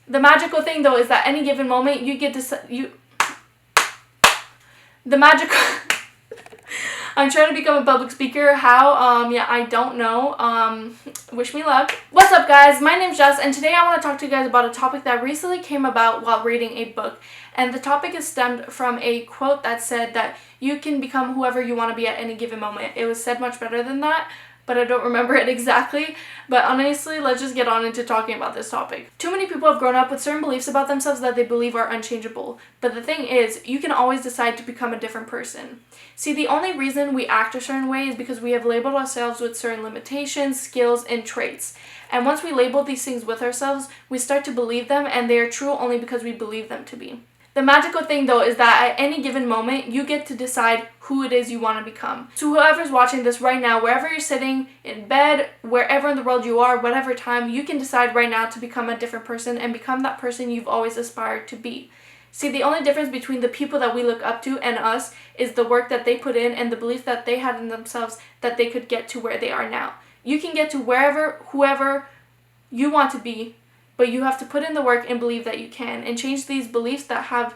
The magical thing though is that any given moment you get to the magical I'm trying to become a public speaker. How? Yeah, I don't know. Wish me luck. What's up, guys? My name's Jess, and today I want to talk to you guys about a topic that recently came about while reading a book. And the topic is stemmed from a quote that said that you can become whoever you want to be at any given moment. It was said much better than that, but I don't remember it exactly. But honestly, let's just get on into talking about this topic. Too many people have grown up with certain beliefs about themselves that they believe are unchangeable. But the thing is, you can always decide to become a different person. See, the only reason we act a certain way is because we have labeled ourselves with certain limitations, skills, and traits. And once we label these things with ourselves, we start to believe them, and they are true only because we believe them to be. The magical thing though is that at any given moment, you get to decide who it is you want to become. So whoever's watching this right now, wherever you're sitting, in bed, wherever in the world you are, whatever time, you can decide right now to become a different person and become that person you've always aspired to be. See, the only difference between the people that we look up to and us is the work that they put in and the belief that they had in themselves that they could get to where they are now. You can get to whoever you want to be, but you have to put in the work and believe that you can, and change these beliefs that have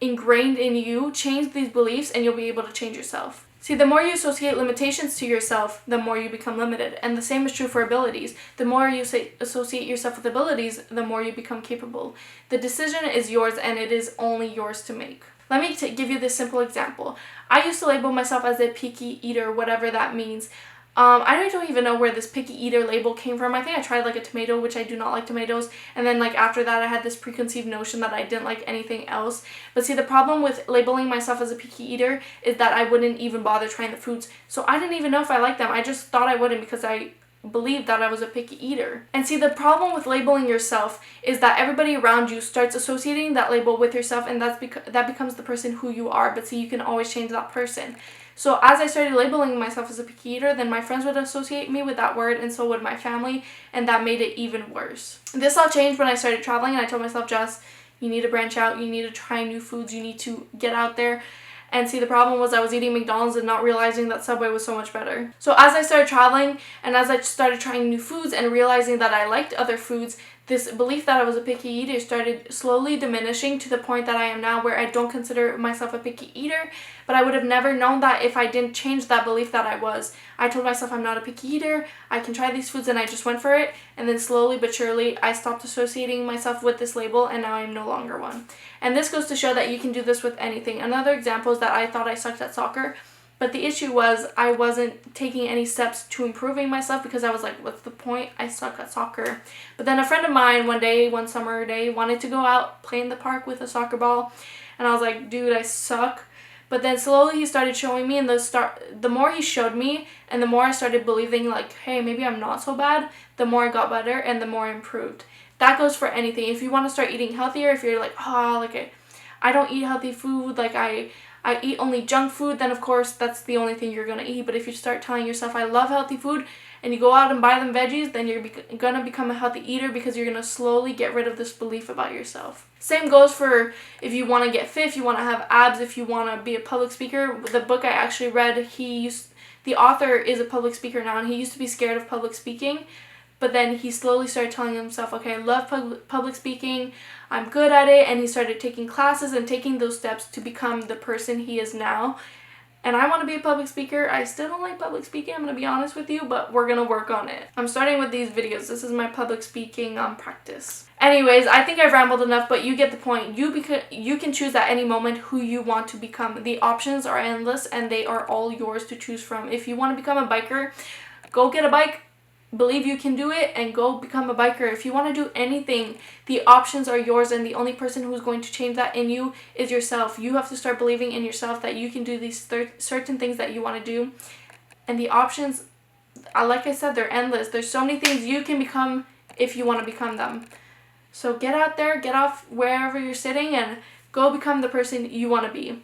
ingrained in you. Change these beliefs and you'll be able to change yourself. See, the more you associate limitations to yourself, the more you become limited. And the same is true for abilities. The more you associate yourself with abilities, the more you become capable. The decision is yours, and it is only yours to make. Let me give you this simple example. I used to label myself as a picky eater, whatever that means. I don't even know where this picky eater label came from. I think I tried like a tomato, which I do not like tomatoes, and then like after that I had this preconceived notion that I didn't like anything else. But see, the problem with labeling myself as a picky eater is that I wouldn't even bother trying the foods. So I didn't even know if I liked them. I just thought I wouldn't because I believed that I was a picky eater. And see, the problem with labeling yourself is that everybody around you starts associating that label with yourself, and that becomes the person who you are. But see, you can always change that person. So as I started labeling myself as a picky eater, then my friends would associate me with that word, and so would my family, and that made it even worse. This all changed when I started traveling, and I told myself, Jess, you need to branch out, you need to try new foods, you need to get out there. And see, the problem was I was eating McDonald's and not realizing that Subway was so much better. So as I started traveling, and as I started trying new foods and realizing that I liked other foods, this belief that I was a picky eater started slowly diminishing to the point that I am now, where I don't consider myself a picky eater. But I would have never known that if I didn't change that belief that I was. I told myself I'm not a picky eater, I can try these foods, and I just went for it. And then slowly but surely I stopped associating myself with this label, and now I am no longer one. And this goes to show that you can do this with anything. Another example is that I thought I sucked at soccer. But the issue was I wasn't taking any steps to improving myself because I was like, what's the point? I suck at soccer. But then a friend of mine one summer day, wanted to go out, play in the park with a soccer ball. And I was like, dude, I suck. But then slowly he started showing me, and the more he showed me and the more I started believing like, hey, maybe I'm not so bad, the more I got better and the more I improved. That goes for anything. If you want to start eating healthier, if you're like, I don't eat healthy food, like I eat only junk food, then of course that's the only thing you're going to eat. But if you start telling yourself, I love healthy food, and you go out and buy them veggies, then you're going to become a healthy eater because you're going to slowly get rid of this belief about yourself. Same goes for if you want to get fit, if you want to have abs, if you want to be a public speaker. The book I actually read, the author is a public speaker now, and he used to be scared of public speaking. But then he slowly started telling himself, okay, I love public speaking, I'm good at it, and he started taking classes and taking those steps to become the person he is now. And I want to be a public speaker. I still don't like public speaking, I'm going to be honest with you, but we're going to work on it. I'm starting with these videos. This is my public speaking practice. Anyways, I think I've rambled enough, but you get the point. You can choose at any moment who you want to become. The options are endless, and they are all yours to choose from. If you want to become a biker, go get a bike. Believe you can do it and go become a biker. If you want to do anything, the options are yours, and the only person who's going to change that in you is yourself. You have to start believing in yourself that you can do these certain things that you want to do. And the options, like I said, they're endless. There's so many things you can become if you want to become them. So get out there, get off wherever you're sitting, and go become the person you want to be.